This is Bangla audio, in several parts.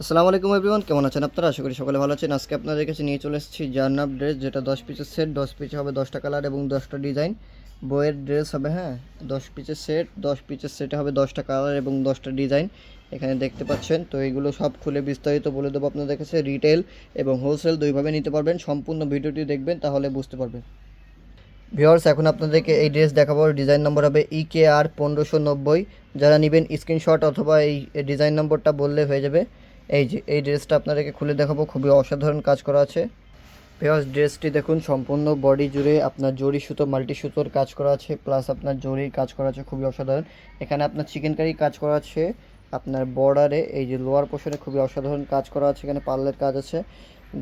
আসসালামু আলাইকুম এভরিওয়ান, কেমন আছেন আপনারা? আশা করি সকলে ভালো আছেন। আজকে আপনাদের কাছে নিয়ে চলে এসেছি জার্নাপ ড্রেস, যেটা 10 পিসের সেট। 10 পিসে হবে 10টা কালার এবং 10টা ডিজাইন। বইয়ের ড্রেস হবে, হ্যাঁ, 10 পিসের সেট। 10 পিসের সেটে হবে 10টা কালার এবং 10টা ডিজাইন। এখানে দেখতে পাচ্ছেন। তো এইগুলো সব খুলে বিস্তারিত বলে দেবো আপনাদের কাছে। রিটেল এবং হোলসেল দুইভাবে নিতে পারবেন। সম্পূর্ণ ভিডিওটি দেখবেন, তাহলে বুঝতে পারবেন। ভিউয়ার্স, এখন আপনাদেরকে এই ড্রেস দেখাবো। ডিজাইন নম্বর হবে EKR 1590। যারা নেবেন স্ক্রিনশট অথবা এই ডিজাইন নম্বরটা বললে হয়ে যাবে। এই যে এই ড্রেসটা আপনাদেরকে খুলে দেখাবো, খুবই অসাধারণ কাজ করা আছে। ভিউয়ার্স, ড্রেসটি দেখুন, সম্পূর্ণ বডি জুড়ে আপনার জরি সুতো, মাল্টি সুতোর কাজ করা আছে, প্লাস আপনার জরির কাজ করা আছে, খুবই অসাধারণ। এখানে আপনার চিকেন কারি কাজ করা আছে আপনার বর্ডারে। এই যে লোয়ার পোর্শনে খুবই অসাধারণ কাজ করা আছে, এখানে পার্লের কাজ আছে।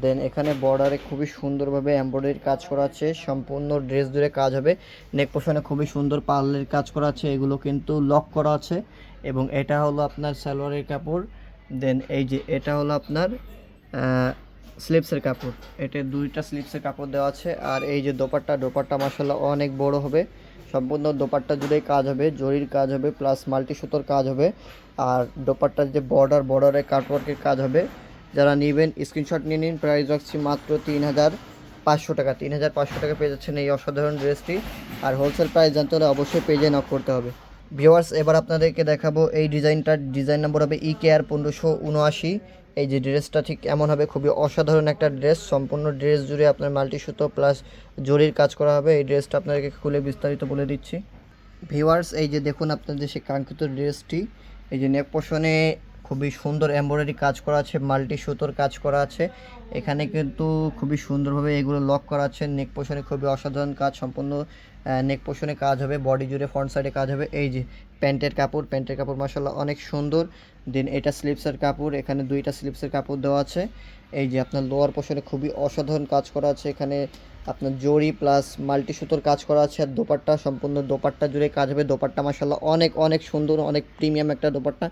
দেন এখানে বর্ডারে খুবই সুন্দরভাবে এমব্রয়ডারির কাজ করা আছে। সম্পূর্ণ ড্রেস জুড়ে কাজ হবে। নেক পোর্শনে খুবই সুন্দর পার্লের কাজ করা আছে, এগুলো কিন্তু লক করা আছে। এবং এটা হলো আপনার সালোয়ারের কাপড়। দেন এই যে এটা হলো আপনার স্লিপসের কাপড়। এটা দুইটা স্লিপসের কাপড় দেওয়া আছে। আর এই যে দোপাট্টা মাশাআল্লাহ অনেক বড় হবে। সম্পূর্ণ দোপাট্টা জুড়েই কাজ হবে, জরির কাজ হবে, প্লাস মাল্টি সুতোর কাজ হবে। আর দোপাট্টার যে বর্ডারে কাটওয়ার্কের কাজ হবে। যারা নেবেন স্ক্রিনশট নিয়ে নিন। প্রাইস রাখছি মাত্র 3500 টাকা। 3500 টাকা পেয়ে যাচ্ছেন এই অসাধারণ ড্রেসটি। আর হোলসেল প্রাইস জানতে হলে অবশ্যই পেজে নক করতে হবে। ভিউয়ার্স, এবার আপনাদেরকে দেখাবো এই ডিজাইনটার। ডিজাইন নম্বর হবে EKR 1579। এই যে ড্রেসটা ঠিক এমন হবে, খুবই অসাধারণ একটা ড্রেস। সম্পূর্ণ ড্রেস জুড়ে আপনার মাল্টি সুতো প্লাস জরির কাজ করা হবে। এই ড্রেসটা আপনাদেরকে খুলে বিস্তারিত বলে দিচ্ছি। ভিউয়ার্স, এই যে দেখুন আপনাদের সেই কাঙ্ক্ষিত ড্রেসটি। এই যে নেক পোর্শনে খুবই সুন্দর এমব্রয়ডারি কাজ করা আছে, মাল্টি সুতোর কাজ করা আছে। এখানে কিন্তু খুবই সুন্দরভাবে এগুলো লক করা আছে। নেক পোর্শনে খুবই অসাধারণ কাজ, সম্পূর্ণ নেক পোর্শনে কাজ হবে, বডি জুড়ে ফ্রন্ট সাইডে কাজ হবে। এই যে প্যান্টের কাপড় মাশাআল্লাহ অনেক সুন্দর। দেন এটা স্লিপসের কাপড়, এখানে দুইটা স্লিপসের কাপড় দেওয়া আছে। এই যে আপনার লোয়ার পোর্শনে খুবই অসাধারণ কাজ করা আছে। এখানে আপনার জরি প্লাস মাল্টি সুতোর কাজ করা আছে। আর দোপাট্টা, সম্পূর্ণ দোপাট্টা জুড়ে কাজ হবে। দোপাট্টা মাশাআল্লাহ অনেক অনেক সুন্দর, অনেক প্রিমিয়াম একটা দোপাট্টা,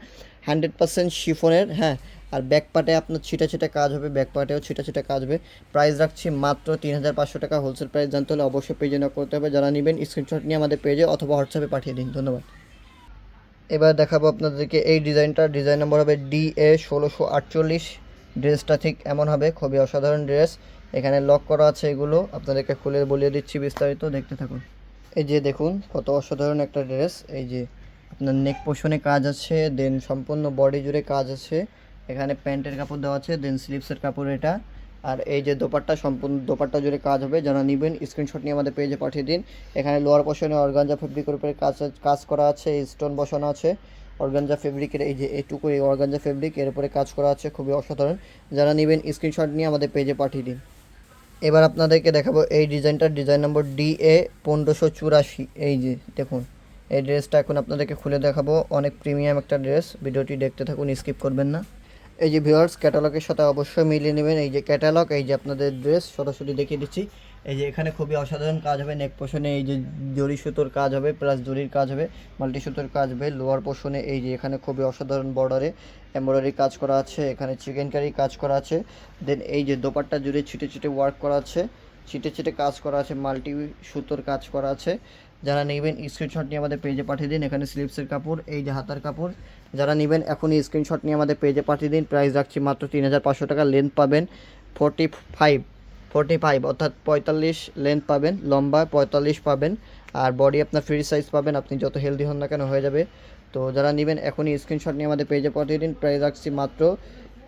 100% শিফনের, হ্যাঁ। আর ব্যাক পার্টে আপনার ছিটা কাজ হবে, ব্যাক পার্টেও ছিটা কাজ হবে। প্রাইস রাখছি মাত্র 3500 টাকা। হোলসেল প্রাইস জানতে হলে অবশ্যই পেজে নক করতে হবে। যারা নেবেন স্ক্রিনশট নিয়ে আমাদের পেজে অথবা হোয়াটসঅ্যাপে পাঠিয়ে দিন। ধন্যবাদ। এবার দেখাবো আপনাদেরকে এই ডিজাইনটা। ডিজাইন নম্বর হবে DA 1648। ড্রেসটা ঠিক এমন হবে, খুবই অসাধারণ ড্রেস। এখানে লক করা আছে, এগুলো আপনাদেরকে খুলে বলিয়ে দিচ্ছি বিস্তারিত, দেখতে থাকুন। এই যে দেখুন কত অসাধারণ একটা ড্রেস। এই যে আপনার নেক পোর্শনে কাজ আছে, দেন সম্পূর্ণ বডি জুড়ে কাজ আছে। এখানে প্যান্টের কাপড় দেওয়া আছে, দেন স্লিপসের কাপড় এটা। আর এই যে দোপাট্টা, সম্পূর্ণ দোপাট্টা জুড়ে কাজ হবে। যারা নেবেন স্ক্রিনশট নিয়ে আমাদের পেজে পাঠিয়ে দিন। এখানে লোয়ার পোর্শনে অর্গানজা ফেব্রিকের উপরে কাজ করা আছে, স্টোন বসানো আছে। অর্গানজা ফেব্রিকের এই যে এইটুকু এই অর্গানজা ফেব্রিক, এর উপরে কাজ করা আছে, খুবই অসাধারণ। যারা নেবেন স্ক্রিনশট নিয়ে আমাদের পেজে পাঠিয়ে দিন। এবার আপনাদেরকে দেখাবো এই ডিজাইনটার। ডিজাইন নম্বর DA 1584। এই যে দেখুন এই ড্রেসটা এখন আপনাদেরকে খুলে দেখাবো। অনেক প্রিমিয়াম একটা ড্রেস, ভিডিওটি দেখতে থাকুন, স্কিপ করবেন না। এই যে ভিউয়ার্স, ক্যাটালগের সাথে অবশ্যই মিলিয়ে নেবেন। এই যে ক্যাটালগ, এই যে আপনাদের ড্রেস সরাসরি দেখিয়ে দিচ্ছি। এই যে এখানে খুবই অসাধারণ কাজ হবে। নেক পোর্শনে এই যে জরি সুতোর কাজ হবে, প্লাস জরির কাজ হবে, মাল্টি সুতোর কাজ হবে। লোয়ার পোর্শনে এই যে এখানে খুবই অসাধারণ বর্ডারে এমব্রয়ডারি কাজ করা আছে, এখানে চিকেন কারি কাজ করা আছে। দেন এই যে দোপাট্টা জুড়ে ছিটে ওয়ার্ক করা আছে, ছিটে কাজ করা আছে, মাল্টি সুতোর কাজ করা আছে। যারা নেবেন স্ক্রিনশট নিয়ে আমাদের পেজে পাঠিয়ে দিন। এখানে স্লিপসের কাপড়, এই যে হাতার কাপড়। যারা নেবেন এখনই স্ক্রিনশট নিয়ে আমাদের পেজে পাঠিয়ে দিন। প্রাইস রাখছি মাত্র 3500 টাকা। লেন্থ পাবেন 45 অর্থাৎ 45 লেন্থ পাবেন, লম্বা 45 পাবেন। আর বডি আপনার ফ্রি সাইজ পাবেন, আপনি যত হেলদি হন না কেন হয়ে যাবে। তো যারা নেবেন এখনই স্ক্রিনশট নিয়ে আমাদের পেজে পাঠিয়ে দিন। প্রাইস রাখছি মাত্র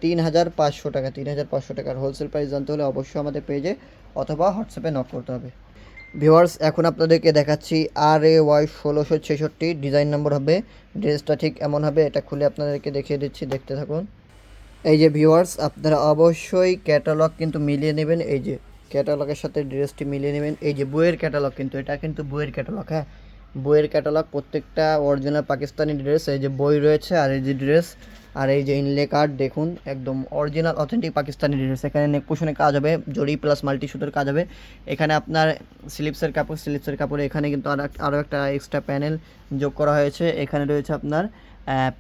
3500 টাকা। 3500 টাকার হোলসেল প্রাইস জানতে হলে অবশ্যই আমাদের পেজে অথবা হোয়াটসঅ্যাপে নক করতে হবে। ভিউয়ার্স, এখন আপনাদেরকে দেখাচ্ছি RAY 1666। ডিজাইন নম্বর হবে, ড্রেসটা ঠিক এমন হবে। এটা খুলে আপনাদেরকে দেখিয়ে দিচ্ছি, দেখতে থাকুন। এই যে ভিউয়ার্স, আপনারা অবশ্যই ক্যাটালগ কিন্তু মিলিয়ে নেবেন। এই যে ক্যাটালগের সাথে ড্রেসটি মিলিয়ে নেবেন। এই যে বইয়ের ক্যাটালগ, কিন্তু এটা কিন্তু বইয়ের ক্যাটালগ, হ্যাঁ, বইয়ের ক্যাটালগ। প্রত্যেকটা অরিজিনাল পাকিস্তানি ড্রেস। এই যে বই রয়েছে, আর এই যে ড্রেস, আর এই যে ইনলে কার্ড দেখুন, একদম অরিজিনাল অথেন্টিক পাকিস্তানি ড্রেস। এখানে নেক পোর্শনে কাজ হবে, জরি প্লাস মাল্টি সুতোর কাজ হবে। এখানে আপনার স্লিপসের কাপড়ে এখানে কিন্তু আরও একটা এক্সট্রা প্যানেল যোগ করা হয়েছে। এখানে রয়েছে আপনার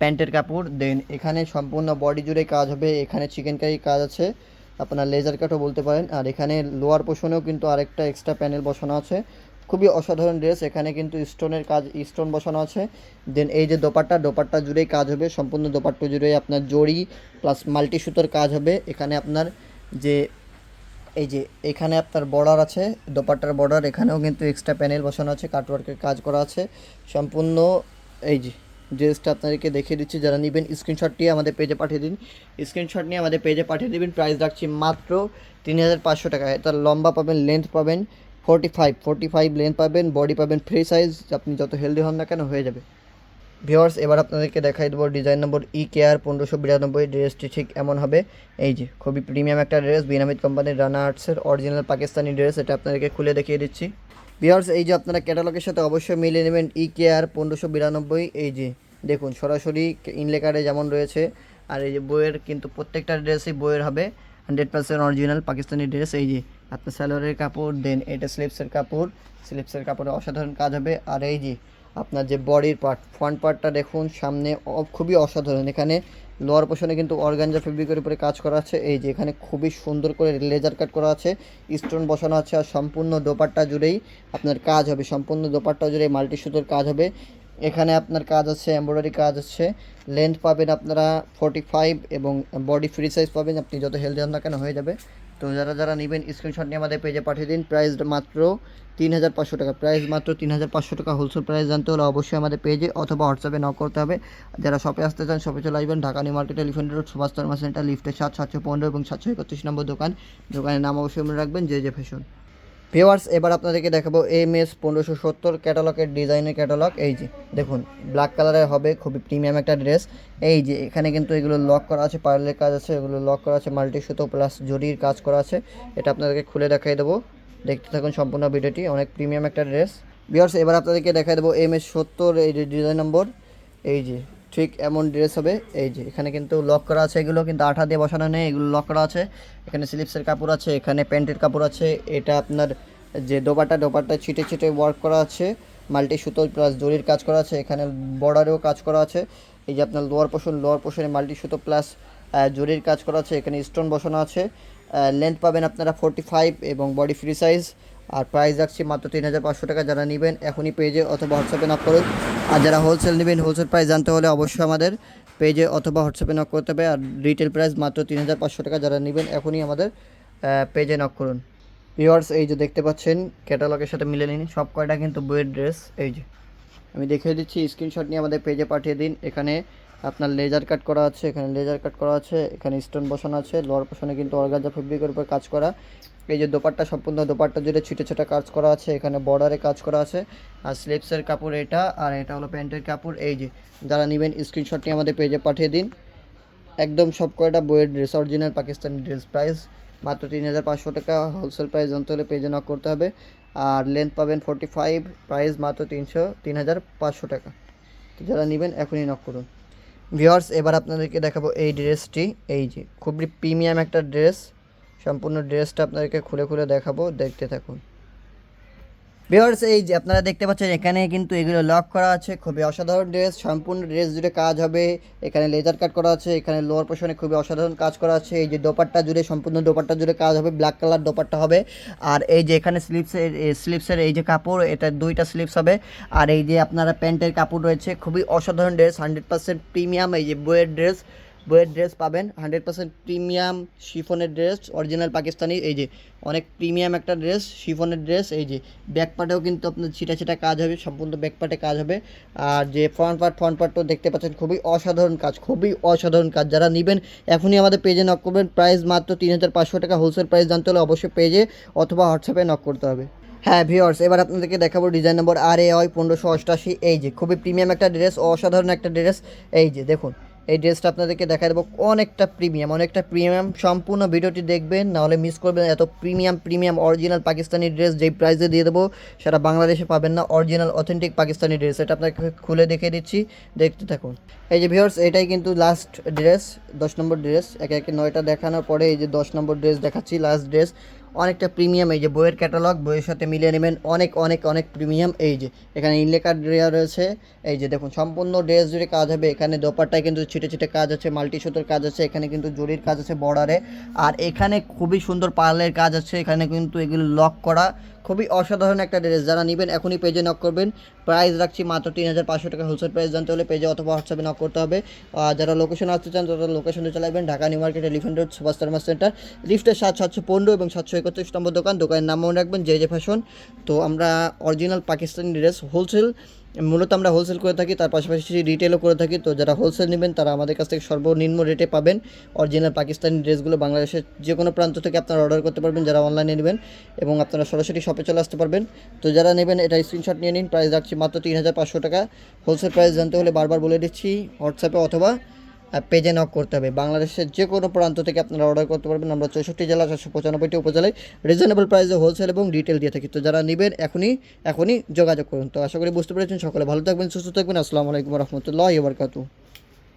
প্যান্টের কাপড়। দেন এখানে সম্পূর্ণ বডি জুড়ে কাজ হবে। এখানে চিকেন কারি কাজ আছে, আপনার লেজার কাটও বলতে পারেন। আর এখানে লোয়ার পোর্শনেও কিন্তু আরেকটা এক্সট্রা প্যানেল বসানো আছে। খুবই অসাধারণ ড্রেস। এখানে কিন্তু স্টোনের কাজ, স্টোন বসানো আছে। দেন এই যে দোপাট্টা জুড়েই কাজ হবে, সম্পূর্ণ দোপাট্টা জুড়েই আপনার জড়ি প্লাস মাল্টি সুতোর কাজ হবে। এখানে আপনার যে এই যে এখানে আপনার বর্ডার আছে, দোপাট্টার বর্ডার, এখানেও কিন্তু এক্সট্রা প্যানেল বসানো আছে, কাটওয়ার্কের কাজ করা আছে সম্পূর্ণ। এই যে ড্রেসটা আপনাদেরকে দেখিয়ে দিচ্ছি, যারা নেবেন স্ক্রিনশট নিয়ে আমাদের পেজে পাঠিয়ে দিন, স্ক্রিনশট নিয়ে আমাদের পেজে পাঠিয়ে দেবেন। প্রাইস রাখছি মাত্র 3500 টাকা। এটা লম্বা পাবেন, লেন্থ পাবেন 45 লেন্থ পাবেন, বডি পাবেন ফ্রি সাইজ, আপনি যত হেলদি হন না কেন হয়ে যাবে। ভিউয়ার্স এবার আপনাদেরকে দেখাই দেবো ডিজাইন নম্বর EKR 1592। ড্রেসটি ঠিক এমন হবে। এই যে খুবই প্রিমিয়াম একটা ড্রেস, বিনামিদ কোম্পানির রানা আর্টসের অরিজিনাল পাকিস্তানি ড্রেস। এটা আপনাদেরকে খুলে দেখিয়ে দিচ্ছি। ভিউয়ার্স এই যে আপনারা ক্যাটালগের সাথে অবশ্যই মিলিয়ে নেবেন EKR 1592। এই যে দেখুন সরাসরি ইনলেকারে যেমন রয়েছে, আর এই যে বইয়ের কিন্তু প্রত্যেকটা ড্রেসই বইয়ের হবে, 100% অরিজিনাল পাকিস্তানি ড্রেস। এই যে আপনার সালোয়ারের কাপড়, দেন এটা স্লিপসের কাপড়, স্লিপসের কাপড়ে অসাধারণ কাজ হবে। আর এই যে আপনার যে বডির পার্ট, ফ্রন্ট পার্টটা দেখুন সামনে খুবই অসাধারণ। এখানে লোয়ার পোর্শনে কিন্তু অর্গানজা ফেব্রিকের উপরে কাজ করা আছে। এই যে এখানে খুবই সুন্দর করে লেজার কাট করা আছে, স্টোন বসানো আছে, আর সম্পূর্ণ দোপাট্টা জুড়েই আপনার কাজ হবে, সম্পূর্ণ দোপাট্টা জুড়ে মাল্টি সুতোর কাজ হবে। এখানে আপনার কাজ আছে, এমব্রয়ডারি কাজ আছে। লেন্থ পাবেন আপনারা 45 এবং বডি ফ্রি সাইজ পাবেন, আপনি যত হেলদি হন না কেন হয়ে যাবে। তো যারা নেবেন স্ক্রিনশট নিয়ে আমাদের পেজে পাঠিয়ে দিন। প্রাইস মাত্র 3500 টাকা, প্রাইস মাত্র 3500 টাকা। হোলসেল প্রাইস জানতে হলে অবশ্যই আমাদের পেজে অথবা হোয়াটসঅ্যাপে নক করতে হবে। যারা শপে আসতে চান শপে চলে আসবেন, Dhaka new market, elephant road, Subhash Sharma centre, লিফটে 715 এবং 731 নম্বর দোকান। দোকানের নাম অবশ্যই মনে রাখবেন, যে ফ্যাশন। ভিউয়ার্স এবার আপনাদেরকে দেখাবো MS 1570 ক্যাটালগের ডিজাইনের ক্যাটালগ। এই যে দেখুন ব্ল্যাক কালারের হবে, খুবই প্রিমিয়াম একটা ড্রেস। এই যে এখানে কিন্তু এগুলো লক করা আছে, পার্লের কাজ আছে, এগুলো লক করা আছে, মাল্টি সুতো প্লাস জরির কাজ করা আছে। এটা আপনাদেরকে খুলে দেখাই দেবো, দেখতে থাকুন সম্পূর্ণ ভিডিওটি। অনেক প্রিমিয়াম একটা ড্রেস। ভিউয়ার্স এবার আপনাদেরকে দেখাই দেবো MS 70 এই যে ডিজাইন নম্বর। এই যে ঠিক এমন ড্রেস হবে। এই যে এখানে কিন্তু লক করা আছে, এগুলো কিন্তু আঠা দিয়ে বসানো নেই, এগুলো লক করা আছে। এখানে স্লিপসের কাপড় আছে, এখানে প্যান্টের কাপড় আছে। এটা আপনার যে দোপাট্টা ছিটে ছিটে ওয়ার্ক করা আছে, মাল্টি সুতো প্লাস জরির কাজ করা আছে। এখানে বর্ডারেও কাজ করা আছে। এই যে আপনার লোয়ার পোর্শনে মাল্টি সুতো প্লাস জরির কাজ করা আছে। এখানে স্টোন বসানো আছে। লেন্থ পাবেন আপনারা 45 এবং বডি ফ্রি সাইজ। আর প্রাইস রাখছি মাত্র 3500 টাকা। যারা নেবেন এখনই পেজে অথবা হোয়াটসঅ্যাপে নক করুন। আর যারা হোলসেল নেবেন, হোলসেল প্রাইস জানতে হলে অবশ্যই আমাদের পেজে অথবা হোয়াটসঅ্যাপে নক করতে হবে। আর রিটেল প্রাইস মাত্র 3500 টাকা। যারা নেবেন এখনই আমাদের পেজে নক করুন। ভিউয়ার্স এই যে দেখতে পাচ্ছেন ক্যাটালগের সাথে মিলে নিন, সব কয়টা কিন্তু বইয়ের ড্রেস। এই যে আমি দেখিয়ে দিচ্ছি, স্ক্রিনশট নিয়ে আমাদের পেজে পাঠিয়ে দিন। এখানে আপনার লেজার কাট করা আছে, এখানে স্টোন বসানো আছে। লোয়ার পোর্শনে কিন্তু অর্গানজা ফেব্রিকের উপর কাজ করা। এই যে দোপাট্টা, সম্পূর্ণ দোপাট্টা জুড়ে ছিটে ছিটে কাজ করা আছে। এখানে বর্ডারে কাজ করা আছে। আর স্লিপসের কাপড় এটা, আর এটা হলো প্যান্টের কাপড়। এই যে যারা নেবেন স্ক্রিনশট নিয়ে আমাদের পেজে পাঠিয়ে দিন। একদম সব কয়টা বইয়ের dress, original Pakistani dress. Price মাত্র 3500 টাকা। হোলসেল প্রাইস জানতে হলে পেজে নক করতে হবে। আর লেন্থ পাবেন 45, প্রাইস মাত্র 3500 টাকা। তো যারা নেবেন এখনই নক করুন। ভিউয়ার্স এবার আপনাদেরকে দেখাবো এই ড্রেসটি। এই যে খুবই প্রিমিয়াম একটা ড্রেস, সম্পূর্ণ ড্রেসটা আপনাদেরকে খুলে খুলে দেখাবো, দেখতে থাকুন। ভিউয়ার্স এই যে আপনারা দেখতে পাচ্ছেন এখানে কিন্তু এগুলো লক করা আছে, খুবই অসাধারণ ড্রেস, সম্পূর্ণ ড্রেস জুড়ে কাজ হবে। এখানে লেজার কাট করা আছে, এখানে লোয়ার পোর্শনে খুবই অসাধারণ কাজ করা আছে। এই যে দোপাট্টা জুড়ে, সম্পূর্ণ দোপাট্টা জুড়ে কাজ হবে, ব্ল্যাক কালার দোপাট্টা হবে। আর এই যে এখানে স্লিপসের এই যে কাপড়, এটা 2টা স্লিপস হবে। আর এই যে আপনারা প্যান্টের কাপড় রয়েছে, খুবই অসাধারণ ড্রেস, 100% প্রিমিয়াম। এই যে বইয়ের ড্রেস পাবেন, 100% প্রিমিয়াম শিফনের ড্রেস, অরিজিনাল পাকিস্তানি। এই যে অনেক প্রিমিয়াম একটা ড্রেস, শিফনের ড্রেস। এই যে ব্যাক পার্টেও কিন্তু আপনার ছিটা ছিটা কাজ হবে, সম্পূর্ণ ব্যাক পার্টে কাজ হবে। আর যে ফ্রন্ট পার্টও দেখতে পাচ্ছেন, খুবই অসাধারণ কাজ। যারা নেবেন এখনই আমাদের পেজে নক করবেন। প্রাইস মাত্র 3500 টাকা। হোলসেল প্রাইস জানতে হলে অবশ্যই পেজে অথবা হোয়াটসঅ্যাপে নক করতে হবে। হ্যাঁ ভিউয়ার্স এবার আপনাদেরকে দেখাবো ডিজাইন নম্বর RAY 1588। এই যে খুবই প্রিমিয়াম একটা ড্রেস, অসাধারণ একটা ড্রেস। এই যে দেখুন এই ড্রেসটা আপনাদেরকে দেখা দেবো, অনেকটা প্রিমিয়াম। সম্পূর্ণ ভিডিওটি দেখবেন, নাহলে মিস করবেন। এত প্রিমিয়াম অরিজিনাল পাকিস্তানি ড্রেস যেই প্রাইসে দিয়ে দেবো সেটা বাংলাদেশে পাবেন না। অরিজিনাল অথেন্টিক পাকিস্তানি ড্রেস, এটা আপনাকে খুলে দেখিয়ে দিচ্ছি, দেখতে থাকুন। এই যে ভিউয়ার্স এটাই কিন্তু লাস্ট ড্রেস, 10 নম্বর ড্রেস। একে একে 9টা দেখানোর পরে এই যে 10 নম্বর ড্রেস দেখাচ্ছি, লাস্ট ড্রেস। অনেকটা প্রিমিয়াম, এই যে বইয়ের ক্যাটালগ, বইয়ের সাথে মিলিয়ে নেবেন, অনেক প্রিমিয়াম। এই যে এখানে ইনলেকার দেওয়া রয়েছে। এই যে দেখুন সম্পূর্ণ ড্রেস জুড়ে কাজ হবে। এখানে দোপাট্টায় কিন্তু ছিটে ছিটে কাজ আছে, মাল্টি সুতোর কাজ আছে। এখানে কিন্তু জরির কাজ আছে বর্ডারে। আর এখানে খুবই সুন্দর পার্লের কাজ আছে। এখানে কিন্তু এগুলো লক করা, খুবই অসাধারণ একটা ড্রেস, যারা নেবেন এখনই পেজে নক করবেন। প্রাইস রাখছি মাত্র 3500 টাকা। হোলসেল প্রাইস জানতে হলে পেজে অথবা হোয়াটসঅ্যাপে নক করতে হবে। যারা লোকেশন আসতে চান তারা লোকেশনে চলে আসবেন, Dhaka new market, elephant road, Subhash ফার্মাস সেন্টার, লিফটের 715 এবং 731 নম্বর দোকান। দোকানের নাম মনে রাখবেন জে জে ফ্যাশন। তো আমরা অরিজিনাল পাকিস্তানি ড্রেস হোলসেল, মূলত আমরা হোলসেল করে থাকি, তার পাশাপাশি রিটেলও করে থাকি। তো যারা হোলসেল নেবেন তারা আমাদের কাছ থেকে সর্বনিম্ন রেটে পাবেন অরিজিনাল পাকিস্তানি ড্রেসগুলো। বাংলাদেশের যে কোনো প্রান্ত থেকে আপনারা অর্ডার করতে পারবেন যারা অনলাইনে নেবেন, এবং আপনারা সরাসরি শপে চলে আসতে পারবেন। তো যারা নেবেন এটা স্ক্রিনশট নিয়ে নিন। প্রাইস রাখছি মাত্র 3500 টাকা। হোলসেল প্রাইস জানতে হলে বারবার বলে দিচ্ছি হোয়াটসঅ্যাপে অথবা পেজে নক করতে হবে। বাংলাদেশের যে কোনো প্রান্ত থেকে আপনারা অর্ডার করতে পারবেন। আমরা 64 জেলা 495টি উপজেলায় রিজনেবল প্রাইসে হোলসেল এবং রিটেল দিয়ে থাকি। তো যারা নেবেন এখনই যোগাযোগ করুন। তো আশা করি বুঝতে পেরেছেন। সকলে ভালো থাকবেন, সুস্থ থাকবেন। আসসালামু আলাইকুম রহমতুল্লাহি ওয়া বারাকাতুহু।